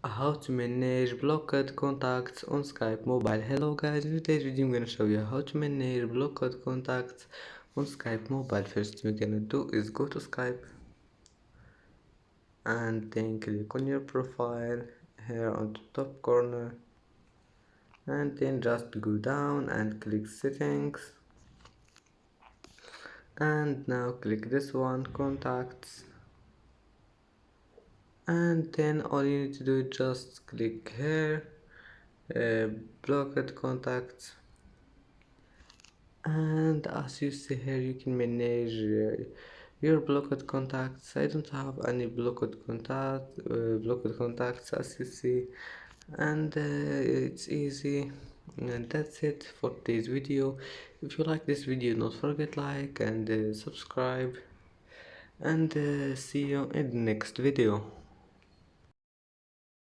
How to manage blocked contacts on Skype mobile. Hello guys, in today's video I'm gonna show you how to manage blocked contacts on Skype mobile. First we're gonna do is go to Skype and then click on your profile here on the top corner, and then just go down and click settings, and now click this one, contacts, and then all you need to do is just click here, blocked contacts, and as you see here you can manage your blocked contacts. I don't have any blocked contacts as you see, and it's easy. And that's it for today's video. If you like this video, don't forget like and subscribe, and see you in the next video.